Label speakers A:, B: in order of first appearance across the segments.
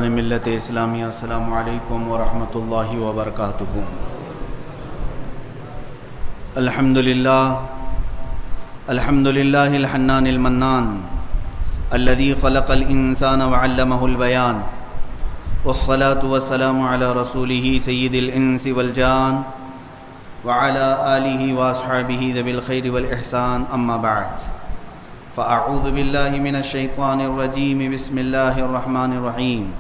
A: ملت اسلامیہ السلام علیکم ورحمۃ اللہ وبرکاتہ۔ الحمد للہ الحنان المنان الذي خلق الانسان وعلمه البیان، والصلاة والسلام علی رسولہ سید الانس والجان وعلی آلہ واصحابہ ذوی الخیر والاحسان، اما بعد فاعوذ باللہ من الشیطان الرجیم، بسم اللہ الرحمن الرحیم۔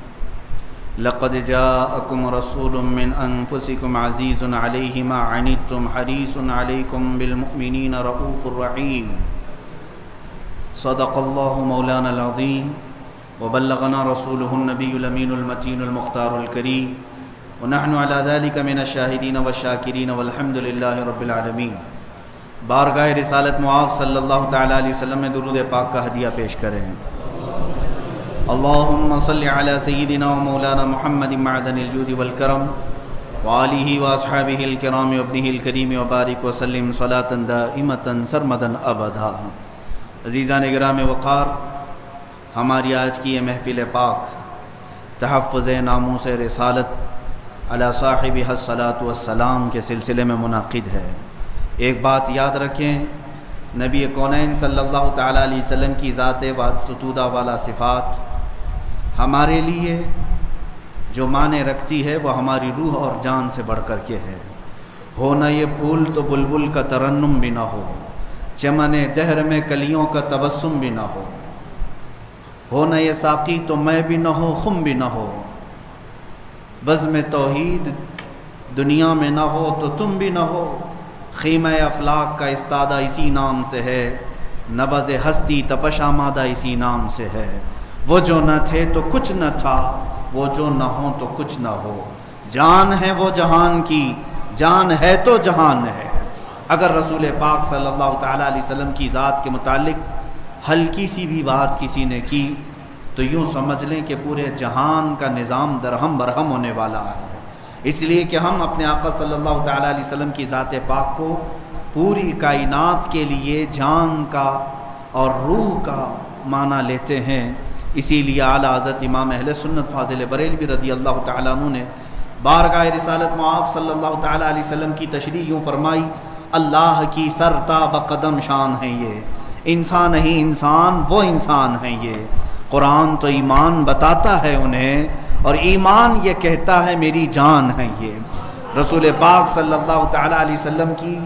A: لقد جاءکم رسول من انفسکم عزیز علیہ ما عنتم حریص علیکم بالمؤمنین رؤوف الرحیم۔ صدق اللہ مولانا العظیم وبلغنا رسولہ النبی الامین المتین المختار الکریم، ونحن علی ذلک من الشاہدین والشاکرین والحمد للہ رب العالمین۔ بارگاہ رسالت معاذ صلی اللہ تعالیٰ علیہ وسلم میں درود پاک کا ہدیہ پیش کریں۔ اللہم صلی علی سیدنا و مولانا محمد معدن الجود والکرم وآلہ واصحابہ الکرام وابنہ الکریم وبارک وسلم صلاۃ دائمۃ سرمدا ابدا۔ عزیزان گرام وقار، ہماری آج کی یہ محفل پاک تحفظ ناموس رسالت علی صاحبہ الصلاۃ والسلام کے سلسلے میں منعقد ہے۔ ایک بات یاد رکھیں، نبی کونین صلی اللہ تعالیٰ علیہ وسلم کی ذات ستودہ والا صفات ہمارے لیے جو معنی رکھتی ہے وہ ہماری روح اور جان سے بڑھ کر کے ہے۔ ہو نہ یہ پھول تو بلبل کا ترنم بھی نہ ہو، چمن دہر میں کلیوں کا تبسم بھی نہ ہو نہ یہ ساقی تو میں بھی نہ ہو، خم بھی نہ ہو، بزم توحید دنیا میں نہ ہو تو تم بھی نہ ہو، خیمہ افلاک کا استادہ اسی نام سے ہے، نبض ہستی تپش آمادہ اسی نام سے ہے۔ وہ جو نہ تھے تو کچھ نہ تھا، وہ جو نہ ہو تو کچھ نہ ہو، جان ہے وہ جہان کی، جان ہے تو جہان ہے۔ اگر رسول پاک صلی اللہ تعالیٰ علیہ وسلم کی ذات کے متعلق ہلکی سی بھی بات کسی نے کی تو یوں سمجھ لیں کہ پورے جہان کا نظام درہم برہم ہونے والا ہے۔ اس لیے کہ ہم اپنے آقا صلی اللہ تعالیٰ علیہ وسلم کی ذات پاک کو پوری کائنات کے لیے جان کا اور روح کا معنی لیتے ہیں۔ اسی لیے اعلیٰ حضرت امام اہل سنت فاضل بریلوی رضی اللہ تعالیٰ عنہ نے بارگاہ رسالت معاذ صلی اللہ تعالیٰ علیہ وسلم کی تشریح یوں فرمائی، اللہ کی سرتا و قدم شان ہیں یہ، انسان ہی انسان وہ انسان ہیں یہ۔ قرآن تو ایمان بتاتا ہے انہیں، اور ایمان یہ کہتا ہے میری جان ہے یہ۔ رسول پاک صلی اللہ تعالیٰ علیہ وسلم کی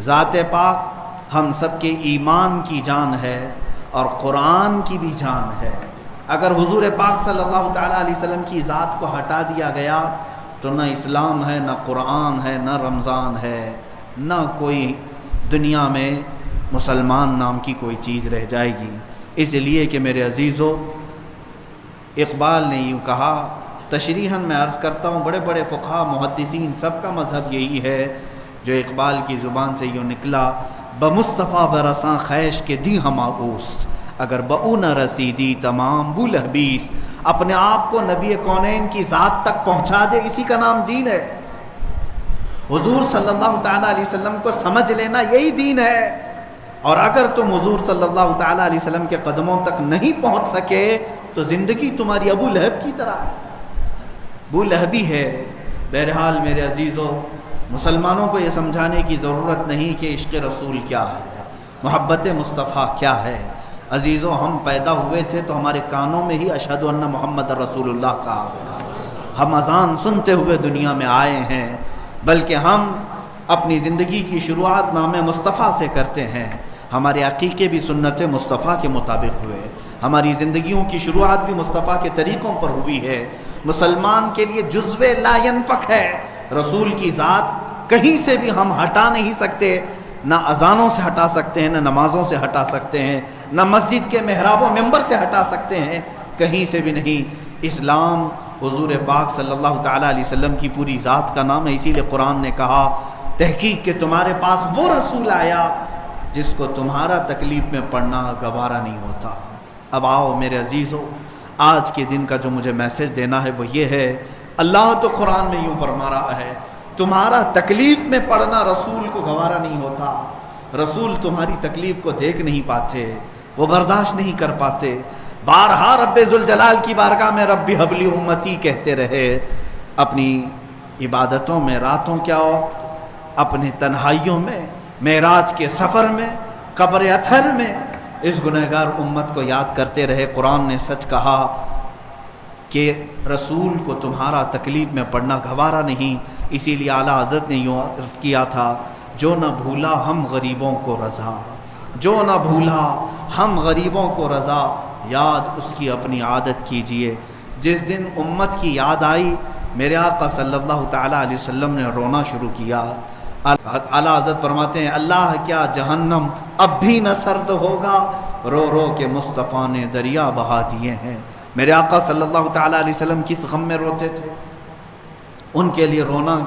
A: ذات پاک ہم سب کے ایمان کی جان ہے اور قرآن کی بھی جان ہے۔ اگر حضور پاک صلی اللہ تعالیٰ علیہ وسلم کی ذات کو ہٹا دیا گیا تو نہ اسلام ہے، نہ قرآن ہے، نہ رمضان ہے، نہ کوئی دنیا میں مسلمان نام کی کوئی چیز رہ جائے گی۔ اس لیے کہ میرے عزیزو، اقبال نے یوں کہا، تشریحاً میں عرض کرتا ہوں، بڑے بڑے فقہا محدثین سب کا مذہب یہی ہے جو اقبال کی زبان سے یوں نکلا، بمصطفیٰ برساں خیش کے دی ہماؤس، اگر بہو نہ رسیدی تمام بو لہبیس۔ اپنے آپ کو نبی کونین کی ذات تک پہنچا دے، اسی کا نام دین ہے۔ حضور صلی اللہ تعالیٰ علیہ وسلم کو سمجھ لینا یہی دین ہے۔ اور اگر تم حضور صلی اللہ تعالیٰ علیہ وسلم کے قدموں تک نہیں پہنچ سکے تو زندگی تمہاری ابو لہب کی طرح ہے، ابو لہبی ہے۔ بہرحال میرے عزیزو، مسلمانوں کو یہ سمجھانے کی ضرورت نہیں کہ عشق رسول کیا ہے، محبت مصطفیٰ کیا ہے۔ عزیزو، ہم پیدا ہوئے تھے تو ہمارے کانوں میں ہی اشہد ان محمد رسول اللہ کا، ہم اذان سنتے ہوئے دنیا میں آئے ہیں، بلکہ ہم اپنی زندگی کی شروعات نام مصطفیٰ سے کرتے ہیں۔ ہمارے عقیقے بھی سنت مصطفیٰ کے مطابق ہوئے، ہماری زندگیوں کی شروعات بھی مصطفیٰ کے طریقوں پر ہوئی ہے۔ مسلمان کے لیے جزو لا ینفک ہے، رسول کی ذات کہیں سے بھی ہم ہٹا نہیں سکتے، نہ اذانوں سے ہٹا سکتے ہیں، نہ نمازوں سے ہٹا سکتے ہیں، نہ مسجد کے محراب و ممبر سے ہٹا سکتے ہیں، کہیں سے بھی نہیں۔ اسلام حضور پاک صلی اللہ تعالیٰ علیہ وسلم کی پوری ذات کا نام ہے۔ اسی لیے قرآن نے کہا، تحقیق کہ تمہارے پاس وہ رسول آیا جس کو تمہارا تکلیف میں پڑھنا گوارا نہیں ہوتا۔ اب آؤ میرے عزیزو، آج کے دن کا جو مجھے میسج دینا ہے وہ یہ ہے، اللہ تو قرآن میں یوں فرما رہا ہے، تمہارا تکلیف میں پڑھنا رسول کو گوارا نہیں ہوتا۔ رسول تمہاری تکلیف کو دیکھ نہیں پاتے، وہ برداشت نہیں کر پاتے۔ بارہا رب ذوالجلال کی بارگاہ میں رب حبلی امتی کہتے رہے، اپنی عبادتوں میں، راتوں کیا وقت، اپنے تنہائیوں میں، معراج کے سفر میں، قبر اطہر میں اس گنہگار امت کو یاد کرتے رہے۔ قرآن نے سچ کہا کہ رسول کو تمہارا تکلیف میں پڑنا گوارا نہیں، اسی لیے اعلیٰ حضرت نے یوں عرض کیا تھا، جو نہ بھولا ہم غریبوں کو رضا، جو نہ بھولا ہم غریبوں کو رضا، یاد اس کی اپنی عادت کیجئے۔ جس دن امت کی یاد آئی، میرے آقا صلی اللہ تعالیٰ علیہ وسلم نے رونا شروع کیا۔ اعلیٰ حضرت فرماتے ہیں، اللہ کیا جہنم اب بھی نہ سرد ہوگا، رو رو کے مصطفیٰ نے دریا بہا دیے ہیں۔ میرے آقا صلی اللہ تعالیٰ علیہ وسلم کس غم میں روتے تھے؟ ان کے لیے رونا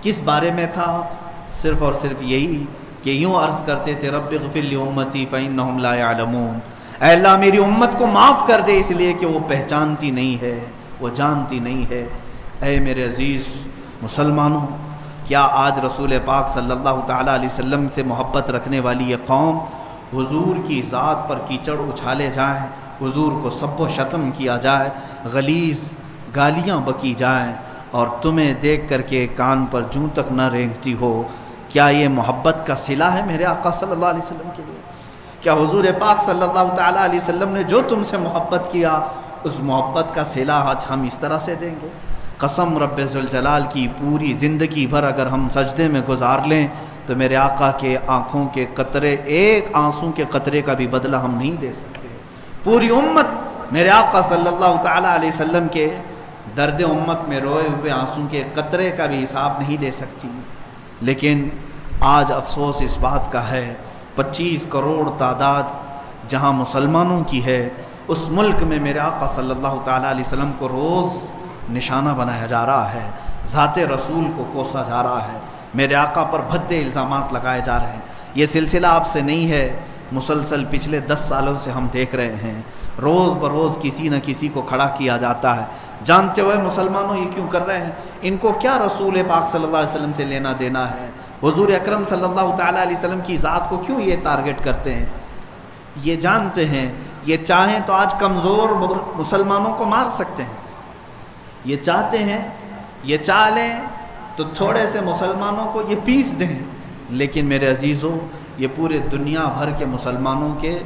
A: کس بارے میں تھا؟ صرف اور صرف یہی کہ یوں عرض کرتے تھے، رب اغفر لامتی فانہم لا یعلمون، اے اللہ میری امت کو معاف کر دے، اس لیے کہ وہ پہچانتی نہیں ہے، وہ جانتی نہیں ہے۔ اے میرے عزیز مسلمانوں، کیا آج رسول پاک صلی اللہ تعالیٰ علیہ وسلم سے محبت رکھنے والی یہ قوم حضور کی ذات پر کیچڑ اچھالے جائیں، حضور کو سب و شتم کیا جائے، غلیظ گالیاں بکی جائیں، اور تمہیں دیکھ کر کے کان پر جوں تک نہ رینگتی ہو؟ کیا یہ محبت کا صلہ ہے میرے آقا صلی اللہ علیہ وسلم کے لیے؟ کیا حضور پاک صلی اللہ تعالیٰ علیہ وسلم نے جو تم سے محبت کیا، اس محبت کا صلہ آج ہم اس طرح سے دیں گے؟ قسم رب ذوالجلال کی، پوری زندگی بھر اگر ہم سجدے میں گزار لیں تو میرے آقا کے آنکھوں کے قطرے، ایک آنسوں کے قطرے کا بھی بدلہ ہم نہیں دے سکتے۔ پوری امت میرے آقا صلی اللہ تعالیٰ علیہ وسلم کے درد امت میں روئے ہوئے آنسوں کے قطرے کا بھی حساب نہیں دے سکتی۔ لیکن آج افسوس اس بات کا ہے، 25 کروڑ تعداد جہاں مسلمانوں کی ہے، اس ملک میں میرے آقا صلی اللہ تعالیٰ علیہ وسلم کو روز نشانہ بنایا جا رہا ہے، ذات رسول کو کوسا جا رہا ہے، میرے آقا پر بھدے الزامات لگائے جا رہے ہیں۔ یہ سلسلہ آپ سے نہیں ہے، مسلسل پچھلے 10 سالوں سے ہم دیکھ رہے ہیں، روز بروز کسی نہ کسی کو کھڑا کیا جاتا ہے۔ جانتے ہوئے مسلمانوں یہ کیوں کر رہے ہیں؟ ان کو کیا رسول پاک صلی اللہ علیہ وسلم سے لینا دینا ہے؟ حضور اکرم صلی اللہ تعالیٰ علیہ وسلم کی ذات کو کیوں یہ ٹارگٹ کرتے ہیں؟ یہ جانتے ہیں، یہ چاہیں تو آج کمزور مسلمانوں کو مار سکتے ہیں، یہ چاہتے ہیں، یہ چاہ لیں تو تھوڑے سے مسلمانوں کو یہ پیس دیں، لیکن میرے عزیزوں، یہ پورے دنیا بھر کے مسلمانوں کے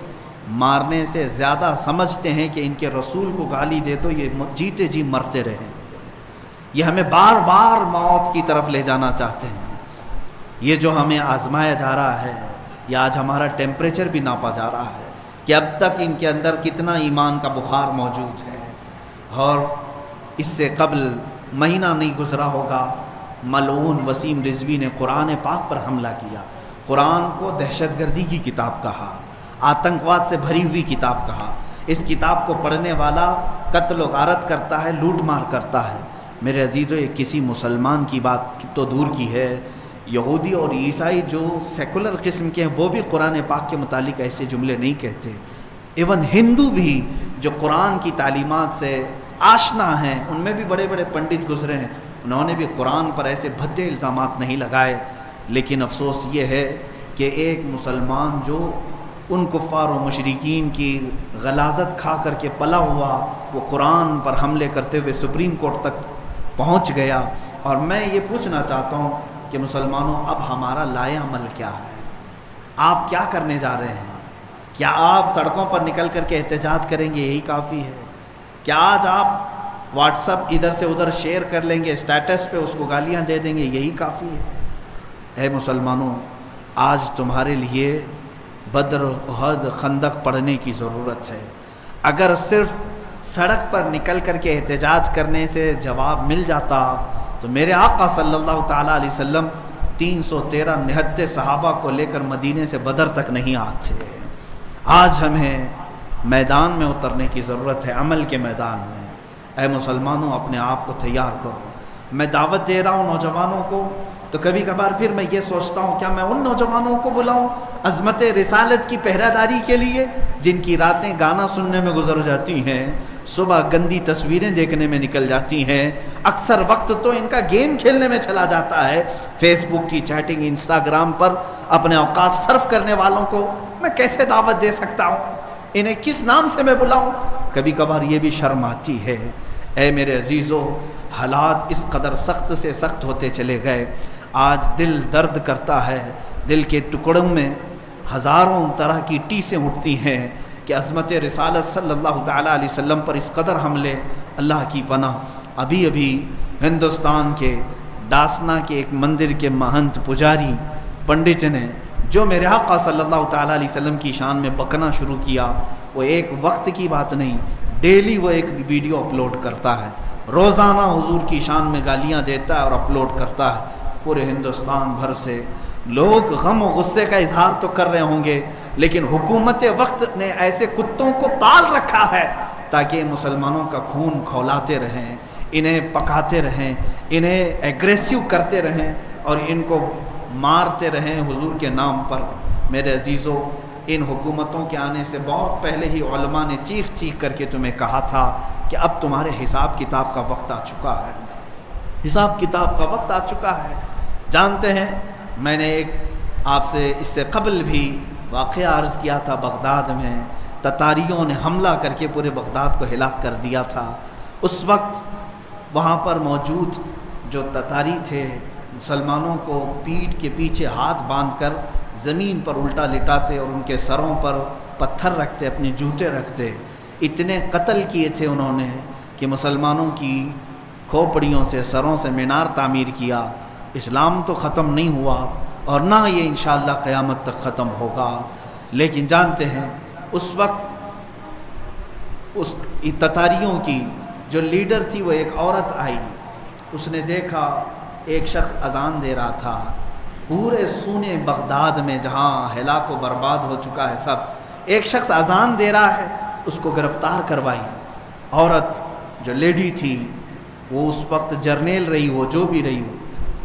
A: مارنے سے زیادہ سمجھتے ہیں کہ ان کے رسول کو گالی دے تو یہ جیتے جی مرتے رہیں۔ یہ ہمیں بار بار موت کی طرف لے جانا چاہتے ہیں۔ یہ جو ہمیں آزمایا جا رہا ہے، یا آج ہمارا ٹیمپریچر بھی ناپا جا رہا ہے کہ اب تک ان کے اندر کتنا ایمان کا بخار موجود ہے۔ اور اس سے قبل مہینہ نہیں گزرا ہوگا، ملعون وسیم رضوی نے قرآن پاک پر حملہ کیا، قرآن کو دہشت گردی کی کتاب کہا، آتنکواد سے بھری ہوئی کتاب کہا۔ اس کتاب کو پڑھنے والا قتل و غارت کرتا ہے، لوٹ مار کرتا ہے۔ میرے عزیزوں، یہ کسی مسلمان کی بات تو دور کی ہے، یہودی اور عیسائی جو سیکولر قسم کے ہیں وہ بھی قرآن پاک کے متعلق ایسے جملے نہیں کہتے۔ ایون ہندو بھی جو قرآن کی تعلیمات سے آشنا ہیں، ان میں بھی بڑے بڑے پنڈت گزرے ہیں، انہوں نے بھی قرآن پر ایسے بھدے الزامات نہیں لگائے۔ لیکن افسوس یہ ہے کہ ایک مسلمان جو ان کفار و مشرکین کی غلاظت کھا کر کے پلا ہوا، وہ قرآن پر حملے کرتے ہوئے سپریم کورٹ تک پہنچ گیا۔ اور میں یہ پوچھنا چاہتا ہوں کہ مسلمانوں، اب ہمارا لائے عمل کیا ہے؟ آپ کیا کرنے جا رہے ہیں؟ کیا آپ سڑکوں پر نکل کر کے احتجاج کریں گے، یہی کافی ہے؟ کیا آج آپ واٹس ایپ ادھر سے ادھر شیئر کر لیں گے، اسٹیٹس پہ اس کو گالیاں دے دیں گے، یہی کافی ہے؟ اے مسلمانوں، آج تمہارے لیے بدر، احد، خندق پڑھنے کی ضرورت ہے۔ اگر صرف سڑک پر نکل کر کے احتجاج کرنے سے جواب مل جاتا تو میرے آقا صلی اللہ تعالیٰ علیہ وسلم 313 نہتے صحابہ کو لے کر مدینے سے بدر تک نہیں آتے۔ آج ہمیں میدان میں اترنے کی ضرورت ہے، عمل کے میدان میں۔ اے مسلمانوں، اپنے آپ کو تیار کرو۔ میں دعوت دے رہا ہوں نوجوانوں کو، تو کبھی کبھار پھر میں یہ سوچتا ہوں کیا میں ان نوجوانوں کو بلاؤں عظمت رسالت کی پہرہ داری کے لیے، جن کی راتیں گانا سننے میں گزر جاتی ہیں، صبح گندی تصویریں دیکھنے میں نکل جاتی ہیں، اکثر وقت تو ان کا گیم کھیلنے میں چلا جاتا ہے، فیس بک کی چیٹنگ، انسٹاگرام پر اپنے اوقات صرف کرنے والوں کو میں کیسے دعوت دے سکتا ہوں؟ انہیں کس نام سے میں بلاؤں؟ کبھی کبھار یہ بھی شرم آتی ہے۔ اے میرے عزیزو، حالات اس قدر سخت سے سخت ہوتے چلے گئے، آج دل درد کرتا ہے، دل کے ٹکڑوں میں ہزاروں طرح کی ٹیسیں اٹھتی ہیں کہ عظمت رسالت صلی اللہ تعالیٰ علیہ وسلم پر اس قدر حملے۔ اللہ کی پناہ، ابھی ہندوستان کے ڈاسنا کے ایک مندر کے مہنت پجاری پنڈت نے جو میرے آقا صلی اللہ تعالیٰ علیہ وسلم کی شان میں بکنا شروع کیا، وہ ایک وقت کی بات نہیں، ڈیلی وہ ایک ویڈیو اپلوڈ کرتا ہے، روزانہ حضور کی شان میں گالیاں دیتا ہے اور اپلوڈ کرتا ہے۔ پورے ہندوستان بھر سے لوگ غم و غصے کا اظہار تو کر رہے ہوں گے، لیکن حکومت وقت نے ایسے کتوں کو پال رکھا ہے تاکہ مسلمانوں کا خون کھولاتے رہیں، انہیں پکاتے رہیں، انہیں ایگریسو کرتے رہیں اور ان کو مارتے رہیں حضور کے نام پر۔ میرے عزیزو، ان حکومتوں کے آنے سے بہت پہلے ہی علماء نے چیخ چیخ کر کے تمہیں کہا تھا کہ اب تمہارے حساب کتاب کا وقت آ چکا ہے، حساب کتاب کا وقت آ چکا ہے۔ جانتے ہیں، میں نے ایک آپ سے اس سے قبل بھی واقعہ عرض کیا تھا، بغداد میں تتاریوں نے حملہ کر کے پورے بغداد کو ہلاک کر دیا تھا۔ اس وقت وہاں پر موجود جو تتاری تھے، مسلمانوں کو پیٹھ کے پیچھے ہاتھ باندھ کر زمین پر الٹا لٹاتے اور ان کے سروں پر پتھر رکھتے، اپنے جوتے رکھتے۔ اتنے قتل کیے تھے انہوں نے کہ مسلمانوں کی کھوپڑیوں سے، سروں سے مینار تعمیر کیا۔ اسلام تو ختم نہیں ہوا اور نہ یہ انشاءاللہ قیامت تک ختم ہوگا، لیکن جانتے ہیں اس وقت اس تتاریوں کی جو لیڈر تھی وہ ایک عورت آئی، اس نے دیکھا ایک شخص اذان دے رہا تھا پورے سونے بغداد میں جہاں ہلاک و برباد ہو چکا ہے سب، ایک شخص اذان دے رہا ہے، اس کو گرفتار کروائی۔ عورت جو لیڈی تھی وہ اس وقت جرنیل رہی ہو، جو بھی رہی ہو،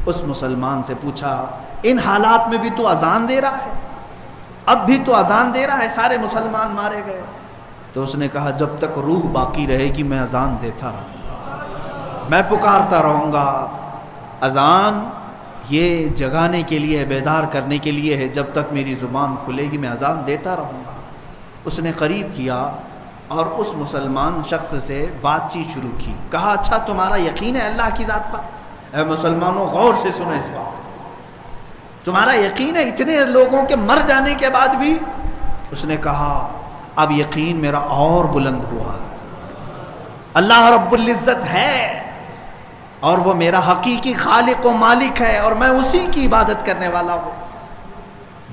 A: اس مسلمان سے پوچھا ان حالات میں بھی تو اذان دے رہا ہے؟ اب بھی تو اذان دے رہا ہے؟ سارے مسلمان مارے گئے۔ تو اس نے کہا جب تک روح باقی رہے گی میں اذان دیتا رہوں گا، میں پکارتا رہوں گا۔ اذان یہ جگانے کے لیے ہے، بیدار کرنے کے لیے ہے، جب تک میری زبان کھلے گی میں اذان دیتا رہوں گا۔ اس نے قریب کیا اور اس مسلمان شخص سے بات چیت شروع کی، کہا اچھا تمہارا یقین ہے اللہ کی ذات پر؟ اے مسلمانوں غور سے سنو اس بات، تمہارا یقین ہے اتنے لوگوں کے مر جانے کے بعد بھی؟ اس نے کہا اب یقین میرا اور بلند ہوا، اللہ رب العزت ہے اور وہ میرا حقیقی خالق و مالک ہے اور میں اسی کی عبادت کرنے والا ہوں۔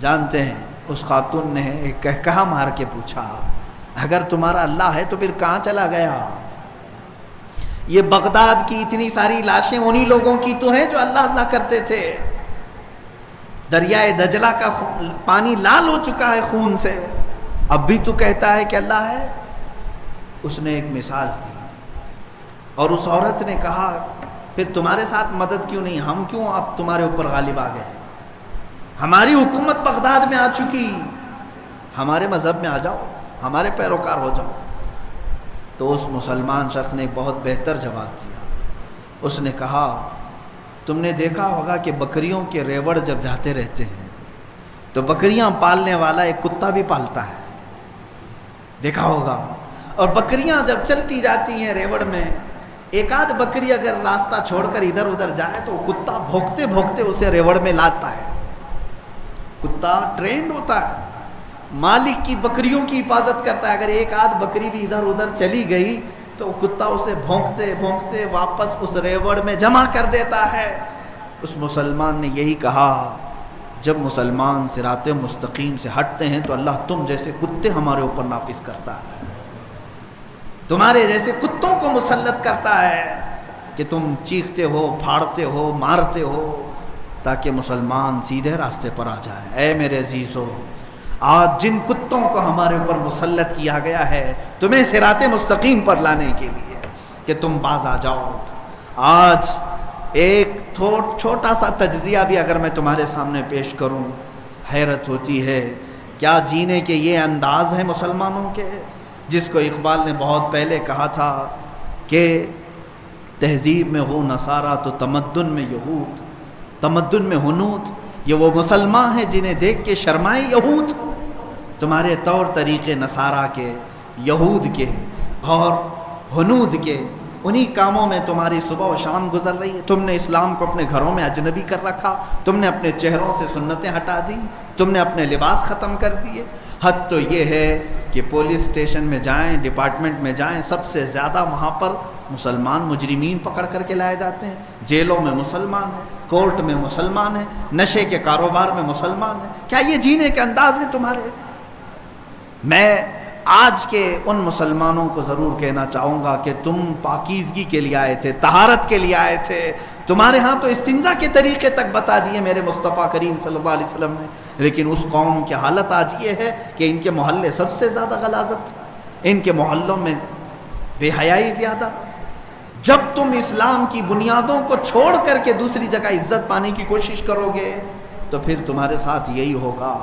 A: جانتے ہیں اس خاتون نے ایک کہا مار کے پوچھا اگر تمہارا اللہ ہے تو پھر کہاں چلا گیا؟ یہ بغداد کی اتنی ساری لاشیں انہی لوگوں کی تو ہیں جو اللہ اللہ کرتے تھے۔ دریائے دجلہ کا پانی لال ہو چکا ہے خون سے، اب بھی تو کہتا ہے کہ اللہ ہے؟ اس نے ایک مثال دی اور اس عورت نے کہا پھر تمہارے ساتھ مدد کیوں نہیں؟ ہم کیوں اب تمہارے اوپر غالب آ گئے؟ ہماری حکومت بغداد میں آ چکی، ہمارے مذہب میں آ جاؤ، ہمارے پیروکار ہو جاؤ۔ تو اس مسلمان شخص نے ایک بہت بہتر جواب دیا، اس نے کہا تم نے دیکھا ہوگا کہ بکریوں کے ریوڑ جب جاتے رہتے ہیں تو بکریاں پالنے والا ایک کتا بھی پالتا ہے، دیکھا ہوگا، اور بکریاں جب چلتی جاتی ہیں ریوڑ میں، ایک آدھ بکری اگر راستہ چھوڑ کر ادھر ادھر جائے تو کتا بھونکتے بھونکتے اسے ریوڑ میں لاتا ہے۔ کتا ٹرینڈ ہوتا ہے، مالک کی بکریوں کی حفاظت کرتا ہے، اگر ایک آدھ بکری بھی ادھر ادھر چلی گئی تو کتا اسے بھونکتے بھونکتے واپس اس ریوڑ میں جمع کر دیتا ہے۔ اس مسلمان نے یہی کہا جب مسلمان صراط مستقیم سے ہٹتے ہیں تو اللہ تم جیسے کتے ہمارے اوپر نافذ کرتا ہے، تمہارے جیسے کتوں کو مسلط کرتا ہے کہ تم چیختے ہو، پھاڑتے ہو، مارتے ہو تاکہ مسلمان سیدھے راستے پر آ جائے۔ اے میرے عزیزو، آج جن کتوں کو ہمارے اوپر مسلط کیا گیا ہے تمہیں صراط مستقیم پر لانے کے لیے کہ تم باز آ جاؤ۔ آج ایک چھوٹا سا تجزیہ بھی اگر میں تمہارے سامنے پیش کروں، حیرت ہوتی ہے، کیا جینے کے یہ انداز ہیں مسلمانوں کے، جس کو اقبال نے بہت پہلے کہا تھا کہ تہذیب میں ہو نصارہ تو تمدن میں یہود، تمدن میں ہنوت، یہ وہ مسلمان ہیں جنہیں دیکھ کے شرمائے یہود۔ تمہارے طور طریقے نصارہ کے، یہود کے اور ہنود کے، انہی کاموں میں تمہاری صبح و شام گزر رہی ہے۔ تم نے اسلام کو اپنے گھروں میں اجنبی کر رکھا، تم نے اپنے چہروں سے سنتیں ہٹا دی، تم نے اپنے لباس ختم کر دیے۔ حد تو یہ ہے کہ پولیس اسٹیشن میں جائیں، ڈپارٹمنٹ میں جائیں، سب سے زیادہ وہاں پر مسلمان مجرمین پکڑ کر کے لائے جاتے ہیں۔ جیلوں میں مسلمان ہیں، کورٹ میں مسلمان ہیں، نشے کے کاروبار میں مسلمان ہیں۔ کیا یہ جینے کے انداز ہیں تمہارے؟ میں آج کے ان مسلمانوں کو ضرور کہنا چاہوں گا کہ تم پاکیزگی کے لیے آئے تھے، طہارت کے لیے آئے تھے۔ تمہارے ہاں تو استنجا کے طریقے تک بتا دیے میرے مصطفیٰ کریم صلی اللہ علیہ وسلم نے، لیکن اس قوم کی حالت آج یہ ہے کہ ان کے محلے سب سے زیادہ غلاظت، ان کے محلوں میں بے حیائی زیادہ۔ جب تم اسلام کی بنیادوں کو چھوڑ کر کے دوسری جگہ عزت پانے کی کوشش کرو گے تو پھر تمہارے ساتھ یہی ہوگا۔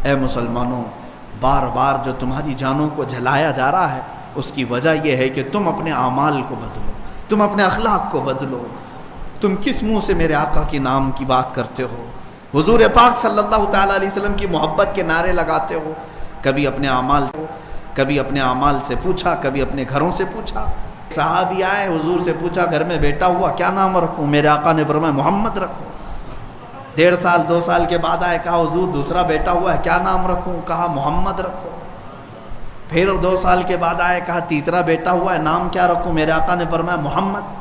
A: اے مسلمانوں، بار بار جو تمہاری جانوں کو جلایا جا رہا ہے اس کی وجہ یہ ہے کہ تم اپنے اعمال کو بدلو، تم اپنے اخلاق کو بدلو۔ تم کس منہ سے میرے آقا کے نام کی بات کرتے ہو، حضور پاک صلی اللہ تعالیٰ علیہ وسلم کی محبت کے نعرے لگاتے ہو؟ کبھی اپنے اعمال سے پوچھا، کبھی اپنے گھروں سے پوچھا؟ صحابی آئے، حضور سے پوچھا گھر میں بیٹا ہوا کیا نام رکھوں؟ میرے آقا نے فرمایا محمد رکھو۔ 1.5 سال 2 سال کے بعد آئے، کہا حضور دوسرا بیٹا ہوا ہے کیا نام رکھوں؟ کہا محمد رکھو۔ پھر 2 سال کے بعد آئے، کہا تیسرا بیٹا ہوا ہے نام کیا رکھوں؟ میرے آقا نے فرمایا محمد۔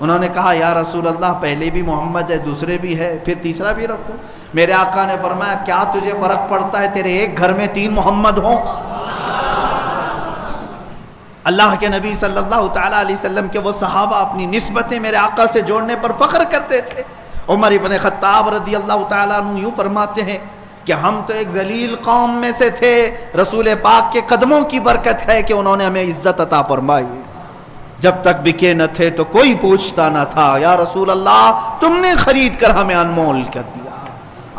A: انہوں نے کہا یا رسول اللہ پہلے بھی محمد ہے، دوسرے بھی ہے، پھر تیسرا بھی رکھوں؟ میرے آقا نے فرمایا کیا تجھے فرق پڑتا ہے تیرے ایک گھر میں 3 محمد ہوں؟ اللہ کے نبی صلی اللہ تعالیٰ علیہ وسلم کے وہ صحابہ اپنی نسبتیں میرے آقا سے جوڑنے پر فخر کرتے تھے۔ عمر ابن خطاب رضی اللہ تعالیٰ عنہ یوں فرماتے ہیں کہ ہم تو ایک ذلیل قوم میں سے تھے، رسول پاک کے قدموں کی برکت ہے کہ انہوں نے ہمیں عزت عطا فرمائی۔ جب تک بکے نہ تھے تو کوئی پوچھتا نہ تھا، یا رسول اللہ تم نے خرید کر ہمیں انمول کر دیا۔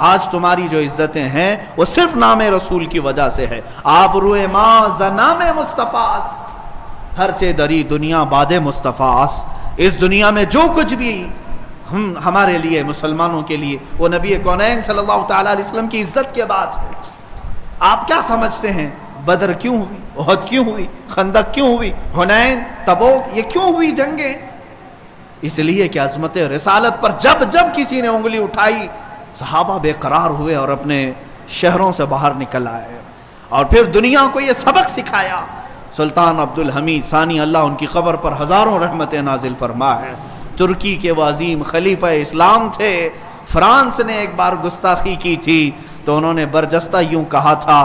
A: آج تمہاری جو عزتیں ہیں وہ صرف نام رسول کی وجہ سے ہے۔ آبروئے ماں ز نام مصطفیٰ است، ہر چے دری دنیا باد مصطفیٰ است۔ اس دنیا میں جو کچھ بھی ہمارے لیے مسلمانوں کے لیے وہ نبی کونین صلی اللہ تعالیٰ علیہ وسلم کی عزت کے بات ہے۔ آپ کیا سمجھتے ہیں بدر کیوں ہوئی، احد کیوں ہوئی، خندق کیوں ہوئی، حنین، تبوک، یہ کیوں ہوئی جنگیں؟ اس لیے کہ عظمت رسالت پر جب کسی نے انگلی اٹھائی صحابہ بے قرار ہوئے اور اپنے شہروں سے باہر نکل آئے، اور پھر دنیا کو یہ سبق سکھایا۔ سلطان عبدالحمید ثانی اللہ ان کی قبر پر ہزاروں رحمتیں نازل فرمائے، ترکی کے وہ عظیم خلیفہ اسلام تھے۔ فرانس نے ایک بار گستاخی کی تھی تو انہوں نے برجستہ یوں کہا تھا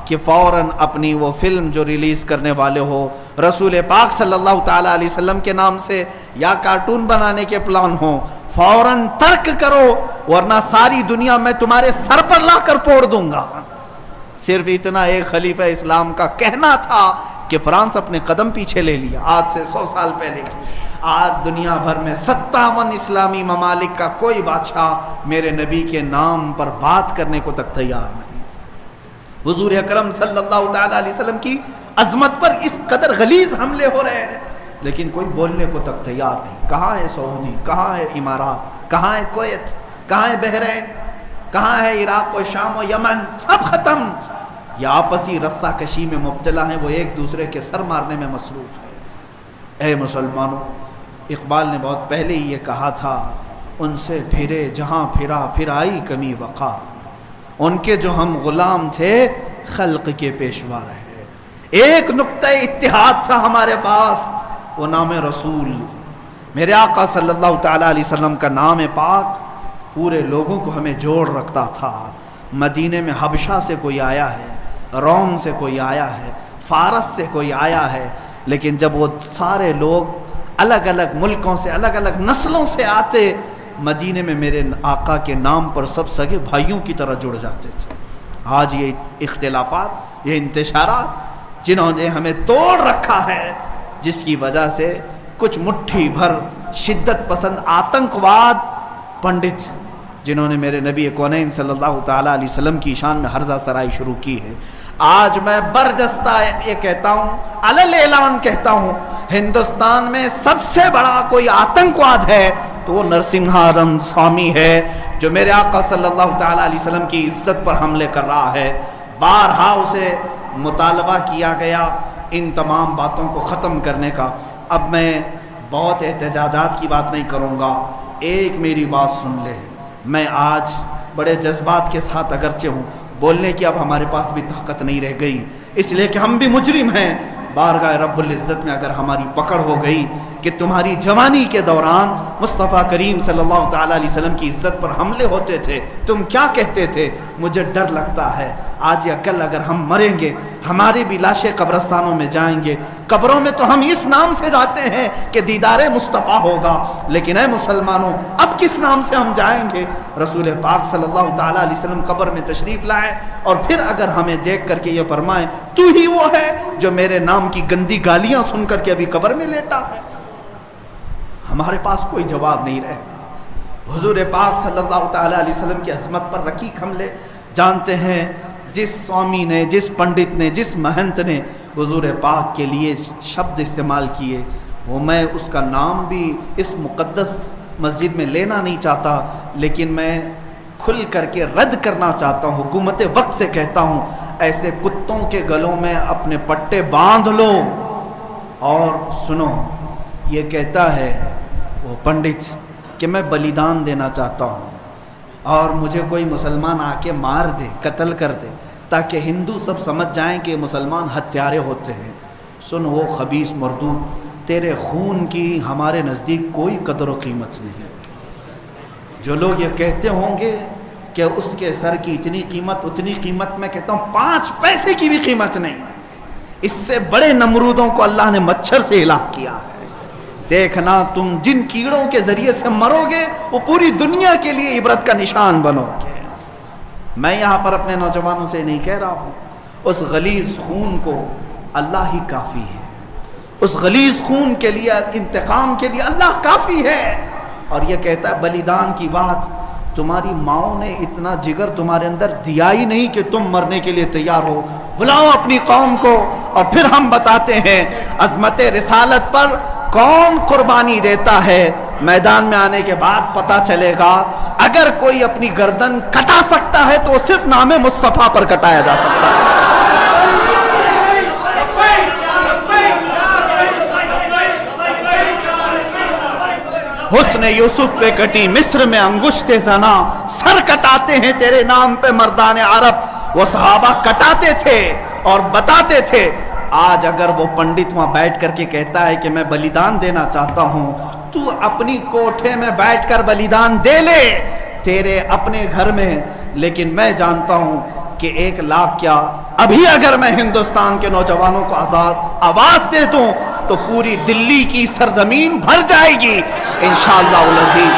A: کہ فوراً اپنی وہ فلم جو ریلیز کرنے والے ہو رسول پاک صلی اللہ تعالیٰ علیہ وسلم کے نام سے یا کارٹون بنانے کے پلان ہوں، فوراً ترک کرو ورنہ ساری دنیا میں تمہارے سر پر لا کر پھوڑ دوں گا۔ صرف اتنا ایک خلیفہ اسلام کا کہنا تھا کہ فرانس اپنے قدم پیچھے لے لیا، آج سے 100 سال پہلے کی۔ آج دنیا بھر میں 57 اسلامی ممالک کا کوئی بادشاہ میرے نبی کے نام پر بات کرنے کو تک تیار نہیں۔ حضور اکرم صلی اللہ تعالیٰ علیہ وسلم کی عظمت پر اس قدر غلیظ حملے ہو رہے ہیں لیکن کوئی بولنے کو تک تیار نہیں۔ کہاں ہے سعودی، کہاں ہے امارات، کہاں ہے کویت، کہاں ہے بحرین، کہاں ہے عراق و شام و یمن؟ سب ختم۔ یہ آپسی رسہ کشی میں مبتلا ہیں، وہ ایک دوسرے کے سر مارنے میں مصروف ہے۔ اے مسلمانوں، اقبال نے بہت پہلے ہی یہ کہا تھا، ان سے پھرے جہاں پھرا پھر آئی کمی وقار، ان کے جو ہم غلام تھے خلق کے پیشوا رہے۔ ایک نقطہ اتحاد تھا ہمارے پاس، وہ نام رسول، میرے آقا صلی اللہ تعالیٰ علیہ وسلم کا نام پاک پورے لوگوں کو ہمیں جوڑ رکھتا تھا۔ مدینے میں حبشہ سے کوئی آیا ہے، روم سے کوئی آیا ہے، فارس سے کوئی آیا ہے، لیکن جب وہ سارے لوگ الگ الگ ملکوں سے الگ الگ نسلوں سے آتے، مدینے میں میرے آقا کے نام پر سب سگے بھائیوں کی طرح جڑ جاتے تھے۔ آج یہ اختلافات، یہ انتشارات جنہوں نے ہمیں توڑ رکھا ہے، جس کی وجہ سے کچھ مٹھی بھر شدت پسند آتنکواد پنڈت جنہوں نے میرے نبی کونین صلی اللہ تعالیٰ علیہ وسلم کی شان میں ہرزہ سرائی شروع کی ہے۔ آج میں برجستہ یہ کہتا ہوں، علل اعلان کہتا ہوں، ہندوستان میں سب سے بڑا کوئی آتنکواد ہے تو وہ نرسنگھارم سوامی ہے، جو میرے آقا صلی اللہ تعالیٰ علیہ وسلم کی عزت پر حملے کر رہا ہے۔ بارہا اسے مطالبہ کیا گیا ان تمام باتوں کو ختم کرنے کا۔ اب میں بہت احتجاجات کی بات نہیں کروں گا، ایک میری بات سن لے۔ میں آج بڑے جذبات کے ساتھ اگرچہ ہوں، بولنے کی اب ہمارے پاس بھی طاقت نہیں رہ گئی، اس لیے کہ ہم بھی مجرم ہیں۔ بارگاہ رب العزت میں اگر ہماری پکڑ ہو گئی کہ تمہاری جوانی کے دوران مصطفیٰ کریم صلی اللہ تعالیٰ علیہ وسلم کی عزت پر حملے ہوتے تھے، تم کیا کہتے تھے، مجھے ڈر لگتا ہے آج یا کل اگر ہم مریں گے، ہماری بھی لاشیں قبرستانوں میں جائیں گے، قبروں میں تو ہم اس نام سے جاتے ہیں کہ دیدار مصطفیٰ ہوگا، لیکن اے مسلمانوں اب کس نام سے ہم جائیں گے؟ رسول پاک صلی اللہ تعالیٰ علیہ وسلم قبر میں تشریف لائے اور پھر اگر ہمیں دیکھ کر کے یہ فرمائیں تو ہی وہ ہے جو میرے نام کی گندی گالیاں سن کر کے ابھی قبر میں لیٹا ہے، ہمارے پاس کوئی جواب نہیں رہے گا۔ حضور پاک صلی اللہ تعالیٰ علیہ وسلم کی عظمت پر رقیق حملے جانتے ہیں، جس سوامی نے، جس پنڈت نے، جس مہنت نے حضور پاک کے لیے شبد استعمال کیے، وہ میں اس کا نام بھی اس مقدس مسجد میں لینا نہیں چاہتا، لیکن میں کھل کر کے رد کرنا چاہتا ہوں، حکومت وقت سے کہتا ہوں ایسے کتوں کے گلوں میں اپنے پٹے باندھ لو۔ اور سنو، یہ کہتا ہے وہ پنڈت کہ میں بلیدان دینا چاہتا ہوں اور مجھے کوئی مسلمان آ کے مار دے، قتل کر دے، تاکہ ہندو سب سمجھ جائیں کہ مسلمان ہتھیارے ہوتے ہیں۔ سن وہ خبیث مردود، تیرے خون کی ہمارے نزدیک کوئی قدر و قیمت نہیں۔ جو لوگ یہ کہتے ہوں گے کہ اس کے سر کی اتنی قیمت، اتنی قیمت، میں کہتا ہوں 5 پیسے کی بھی قیمت نہیں۔ اس سے بڑے نمرودوں کو اللہ نے مچھر سے ہلاک کیا ہے۔ دیکھنا تم جن کیڑوں کے ذریعے سے مرو گے وہ پوری دنیا کے لیے عبرت کا نشان بنو گے۔ میں یہاں پر اپنے نوجوانوں سے نہیں کہہ رہا ہوں، اس غلیظ خون کو اللہ ہی کافی ہے، اس غلیظ خون کے لیے، انتقام کے لیے اللہ کافی ہے۔ اور یہ کہتا ہے بلیدان کی بات، تمہاری ماؤں نے اتنا جگر تمہارے اندر دیا ہی نہیں کہ تم مرنے کے لیے تیار ہو۔ بلاؤ اپنی قوم کو اور پھر ہم بتاتے ہیں عظمت رسالت پر کون قربانی دیتا ہے۔ میدان میں آنے کے بعد پتہ چلے گا، اگر کوئی اپنی گردن کٹا سکتا ہے تو صرف نام مصطفیٰ پر کٹایا جا سکتا ہے۔ حسن یوسف پہ کٹی مصر میں انگشت زنا، سر کٹاتے ہیں تیرے نام پہ مردان عرب۔ وہ صحابہ کٹاتے تھے اور بتاتے تھے۔ آج اگر وہ پنڈت وہاں بیٹھ کر کے کہتا ہے کہ میں بلیدان دینا چاہتا ہوں، تو اپنی کوٹھے میں بیٹھ کر بلیدان دے لے تیرے اپنے گھر میں، لیکن میں جانتا ہوں کہ 1 لاکھ کیا، ابھی اگر میں ہندوستان کے نوجوانوں کو آواز دے دوں تو پوری دلی کی سرزمین بھر جائے گی انشاءاللہ العزیز۔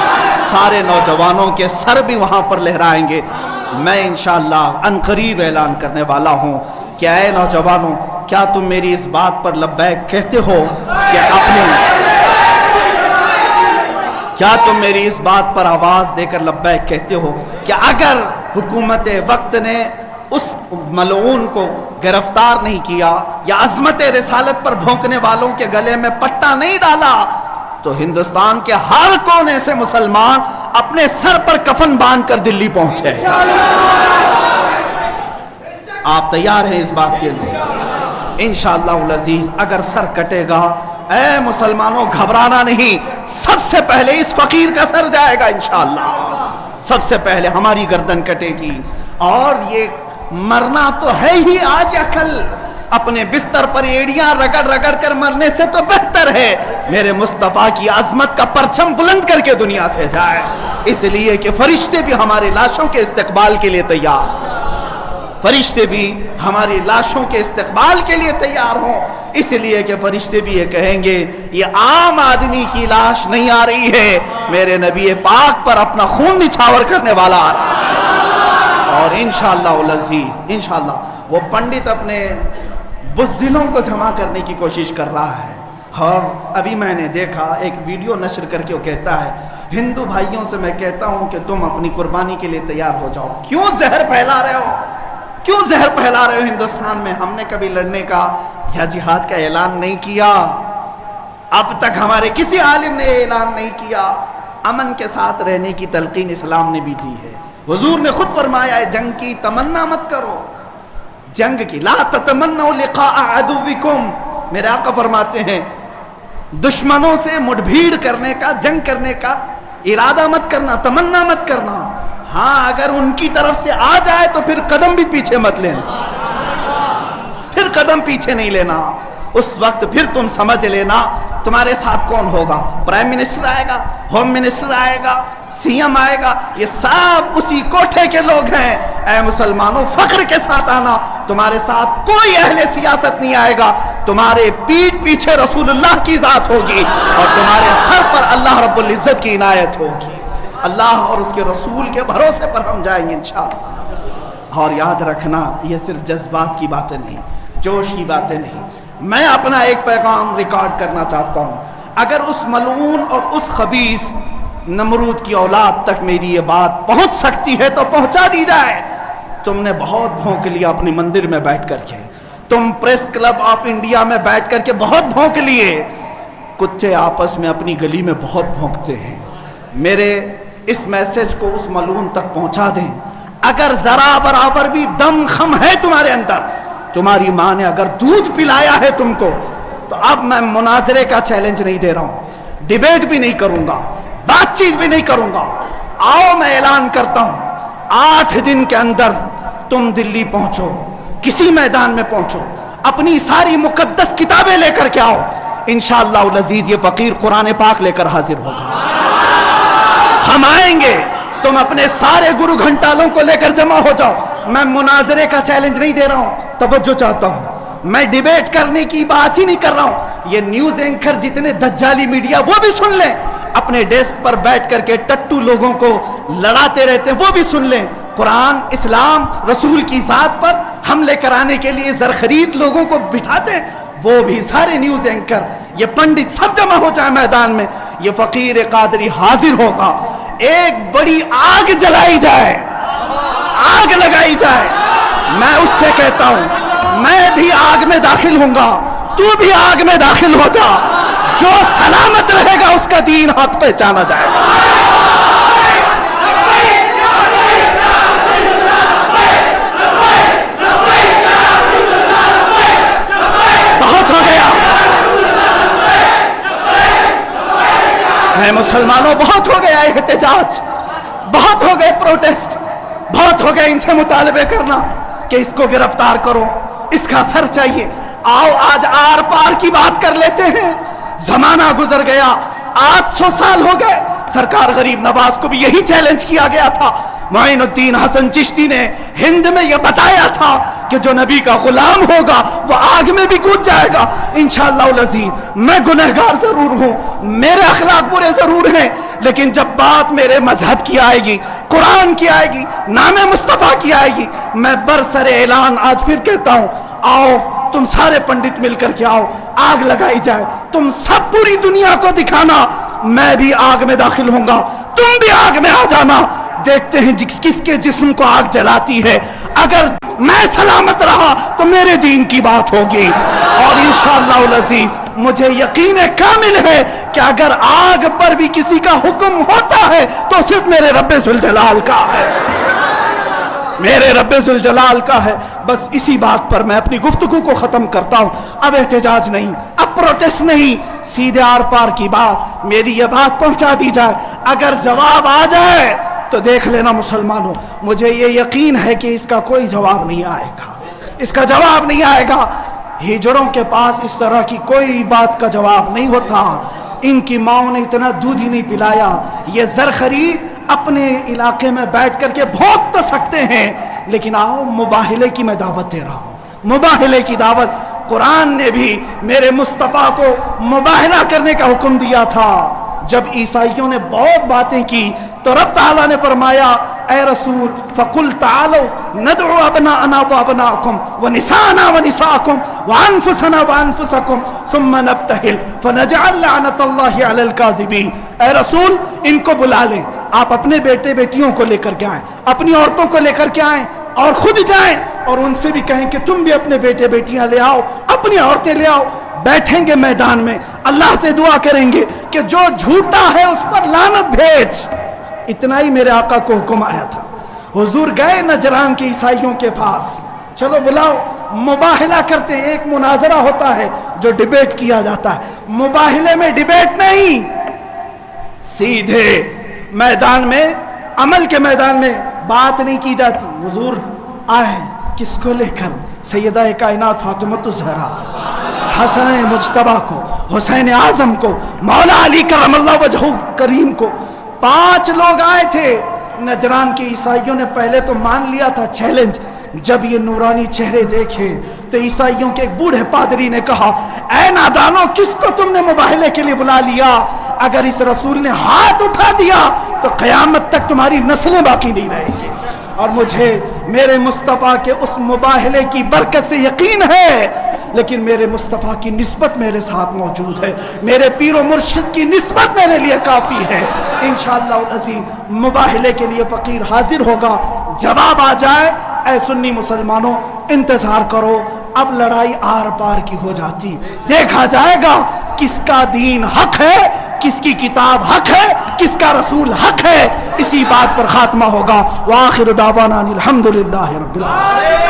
A: سارے نوجوانوں کے سر بھی وہاں پر لہرائیں گے۔ میں انشاءاللہ عنقریب اعلان کرنے والا ہوں کہ اے نوجوانوں، کیا تم میری اس بات پر لبیک کہتے ہو کہ کیا تم میری اس بات پر آواز دے کر لبیک کہتے ہو کہ اگر حکومت وقت نے اس ملعون کو گرفتار نہیں کیا یا عظمت رسالت پر بھونکنے والوں کے گلے میں پٹا نہیں ڈالا تو ہندوستان کے ہر کونے سے مسلمان اپنے سر پر کفن باندھ کر دلی پہنچے؟ آپ تیار ہیں اس بات کے لیے؟ انشاءاللہ العزیز اگر سر کٹے گا، اے مسلمانوں گھبرانا نہیں، سب سے پہلے اس فقیر کا سر جائے گا انشاءاللہ، سب سے پہلے ہماری گردن کٹے گی۔ اور یہ مرنا تو ہے ہی آج یا کل، اپنے بستر پر ایڑیاں رگڑ رگڑ کر مرنے سے تو بہتر ہے میرے مصطفیٰ کی عظمت کا پرچم بلند کر کے دنیا سے جائے، اس لیے کہ فرشتے بھی ہماری لاشوں کے استقبال کے لیے تیار، فرشتے بھی ہماری لاشوں کے استقبال کے لیے تیار ہوں، اس لیے کہ فرشتے بھی یہ کہیں گے یہ عام آدمی کی لاش نہیں آ رہی ہے، میرے نبی پاک پر اپنا خون نچھاور کرنے والا آ رہا ہے۔ اور انشاءاللہ العزیز انشاءاللہ وہ پنڈت اپنے بزدلوں کو جمع کرنے کی کوشش کر رہا ہے۔ اور ابھی میں نے دیکھا ایک ویڈیو نشر کر کے وہ کہتا ہے ہندو بھائیوں سے میں کہتا ہوں کہ تم اپنی قربانی کے لیے تیار ہو جاؤ، کیوں زہر پھیلا رہے ہو، کیوں زہر پھیلا رہے ہو ہندوستان میں؟ ہم نے کبھی لڑنے کا یا جہاد کا اعلان نہیں کیا، اب تک ہمارے کسی عالم نے اعلان نہیں کیا۔ امن کے ساتھ رہنے کی تلقین اسلام نے بھی دی ہے، حضور نے خود فرمایا ہے جنگ کی تمنا مت کرو، جنگ کی. لا تتمنوا لقاء عدوکم، میرے آقا فرماتے ہیں دشمنوں سے مٹ بھیڑ کرنے کا، جنگ کرنے کا ارادہ مت کرنا، تمنا مت کرنا. ہاں اگر ان کی طرف سے آ جائے تو پھر قدم بھی پیچھے مت لینا، پھر قدم پیچھے نہیں لینا. اس وقت پھر تم سمجھ لینا تمہارے ساتھ کون ہوگا. پرائم منسٹر آئے گا، ہوم منسٹر آئے گا، سی ایم آئے گا، یہ سب اسی کوٹھے کے لوگ ہیں. اے مسلمانوں فخر کے ساتھ آنا، تمہارے ساتھ کوئی اہل سیاست نہیں آئے گا. تمہارے پیٹھ پیچھے رسول اللہ کی ذات ہوگی اور تمہارے سر پر اللہ رب العزت کی عنایت ہوگی. اللہ اور اس کے رسول کے بھروسے پر ہم جائیں گے انشاءاللہ. اور یاد رکھنا یہ صرف جذبات کی باتیں نہیں، جوش کی باتیں نہیں. میں اپنا ایک پیغام ریکارڈ کرنا چاہتا ہوں. اگر اس ملعون اور اس خبیث نمرود کی اولاد تک میری یہ بات پہنچ سکتی ہے تو پہنچا دی جائے. تم نے بہت بھونک لیا اپنی مندر میں بیٹھ کر کے، تم پریس کلب آف انڈیا میں بیٹھ کر کے بہت بھونک لیے. کتے آپس میں اپنی گلی میں بہت بھونکتے ہیں. میرے اس میسج کو اس ملعون تک پہنچا دیں. اگر ذرا برابر بھی دم خم ہے تمہارے اندر، تمہاری ماں نے اگر دودھ پلایا ہے تم کو، تو اب میں مناظرے کا چیلنج نہیں دے رہا ہوں، ڈیبیٹ بھی نہیں کروں گا، بات چیت بھی نہیں کروں گا. آؤ میں اعلان کرتا ہوں 8 دن کے اندر تم دلی پہنچو، کسی میدان میں پہنچو، اپنی ساری مقدس کتابیں لے کر کے آؤ. انشاءاللہ العزیز یہ فقیر قرآن پاک لے کر حاضر ہوگا. ہم آئیں گے، تم اپنے سارے گرو گھنٹالوں کو لے کر جمع ہو جاؤ. میں مناظرے کا چیلنج نہیں دے رہا ہوں، توجہ چاہتا ہوں. میں ڈیبیٹ کرنے کی بات ہی نہیں کر رہا ہوں. یہ نیوز اینکر جتنے دجالی میڈیا وہ بھی سن لیں، اپنے ڈیسک پر بیٹھ کر کے ٹٹو لوگوں کو لڑاتے رہتے ہیں وہ بھی سن لیں. قرآن، اسلام، رسول کی ذات پر حملے کرانے کے لیے زرخرید لوگوں کو بٹھاتے ہیں، وہ بھی سارے نیوز اینکر، یہ پنڈت سب جمع ہو جائے میدان میں. یہ فقیر قادری حاضر ہوگا. ایک بڑی آگ جلائی جائے، آگ لگائی جائے. میں اس سے کہتا ہوں میں بھی آگ میں داخل ہوں گا، تو بھی آگ میں داخل ہو جا. جو سلامت رہے گا اس کا دین حق پہچانا جائے گا. بہت ہو گیا ہے مسلمانوں، بہت ہو گیا احتجاج، بہت ہو گئے پروٹیسٹ، بہت ہو گئے ان سے مطالبے کرنا کہ اس کو گرفتار کرو، اس کا سر چاہیے. آؤ آج آر پار کی بات کر لیتے ہیں. زمانہ گزر گیا، 800 سال ہو گئے. سرکار غریب نواز کو بھی یہی چیلنج کیا گیا تھا. معین الدین حسن چشتی نے ہند میں یہ بتایا تھا کہ جو نبی کا غلام ہوگا وہ آگ میں بھی کود جائے گا. انشاءاللہ العزیز میں گنہگار ضرور ہوں، میرے اخلاق برے ضرور ہیں، لیکن جب بات میرے مذہب کی آئے گی، قرآن کی آئے گی، نام مصطفیٰ کی آئے گی، میں برسر اعلان آج پھر کہتا ہوں، آؤ تم سارے پنڈت مل کر کے آؤ، آگ لگائی جائے. تم سب پوری دنیا کو دکھانا میں بھی آگ میں داخل ہوں گا، تم بھی آگ میں آ جانا. دیکھتے ہیں کس کے جسم کو آگ جلاتی ہے. اگر میں سلامت رہا تو میرے دین کی بات ہوگی. اور انشاءاللہ العزیز مجھے یقین کامل ہے کہ اگر آگ پر بھی کسی کا حکم ہوتا ہے تو صرف میرے رب ذوالجلال کا ہے، میرے رب ذوالجلال کا ہے. بس اسی بات پر میں اپنی گفتگو کو ختم کرتا ہوں. اب احتجاج نہیں، اب پروٹیسٹ نہیں، سیدھے آر پار کی بات. میری یہ بات پہنچا دی جائے، اگر جواب آ جائے تو دیکھ لینا مسلمانوں، مجھے یہ یقین ہے کہ اس کا کوئی جواب نہیں آئے گا، اس کا جواب نہیں آئے گا. ہجڑوں کے پاس اس طرح کی کوئی بات کا جواب نہیں ہوتا. ان کی ماں نے اتنا دودھ ہی نہیں پلایا. یہ زرخرید اپنے علاقے میں بیٹھ کر کے بھونک تو سکتے ہیں، لیکن آؤ مباہلے کی میں دعوت دے رہا ہوں، مباہلے کی دعوت. قرآن نے بھی میرے مصطفیٰ کو مباہلہ کرنے کا حکم دیا تھا. جب عیسائیوں نے بہت باتیں کی تو رب تعالیٰ نے فرمایا اے رسول فَقُلْ تَعَالَوْا نَدْعُ أَبْنَاءَنَا وَأَبْنَاءَكُمْ وَنِسَاءَنَا وَنِسَاءَكُمْ وَأَنفُسَنَا وَأَنفُسَكُمْ ثُمَّ نَبْتَهِلْ فَنَجْعَلْ لَعْنَةَ اللَّهِ عَلَى الْكَاذِبِينَ. اے رسول ان کو بلا لیں، آپ اپنے بیٹے بیٹیوں کو لے کر کے آئیں، اپنی عورتوں کو لے کر کے آئیں اور خود جائیں اور ان سے بھی کہیں کہ تم بھی اپنے بیٹے بیٹیاں لے آؤ، اپنی عورتیں لے آؤ. بیٹھیں گے میدان میں، اللہ سے دعا کریں گے کہ جو جھوٹا ہے اس پر لعنت بھیج. اتنا ہی میرے آقا کو حکم آیا تھا. حضور گئے نجران کے عیسائیوں کے پاس،
B: چلو بلاؤ، مباہلہ کرتے ہیں، ایک مناظرہ ہوتا ہے جو ڈیبیٹ کیا جاتا ہے، مباہلے میں ڈیبیٹ نہیں، سیدھے میدان میں، عمل کے میدان میں بات نہیں کی جاتی۔ حضور آئے کس کو لے کر؟ سیدہ کائنات فاطمہ الزہرا، حسن مجتبیٰ کو، حسین اعظم کو، مولا علی کرم اللہ وجہہ کریم کو، 5 لوگ آئے تھے۔ نجران کے عیسائیوں نے پہلے تو مان لیا تھا چیلنج، جب یہ نورانی چہرے دیکھے تو عیسائیوں کے ایک بوڑھے پادری نے کہا، اے نادانو، کس کو تم نے مباہلے کے لیے بلا لیا؟ اگر اس رسول نے ہاتھ اٹھا دیا تو قیامت تک تمہاری نسلیں باقی نہیں رہیں گی۔ اور مجھے میرے مصطفیٰ کے اس مباہلے کی برکت سے یقین ہے، لیکن میرے مصطفیٰ کی نسبت میرے ساتھ موجود ہے، میرے پیر و مرشد کی نسبت میرے لیے کافی ہے۔ انشاءاللہ العزیز مباہلے کے لیے فقیر حاضر ہوگا، جواب آ جائے۔ اے سنی مسلمانوں، انتظار کرو، اب لڑائی آر پار کی ہو جاتی، دیکھا جائے گا کس کا دین حق ہے، کس کی کتاب حق ہے، کس کا رسول حق ہے۔ اسی بات پر خاتمہ ہوگا۔ وآخر دعوانا الحمدللہ رب العالمین۔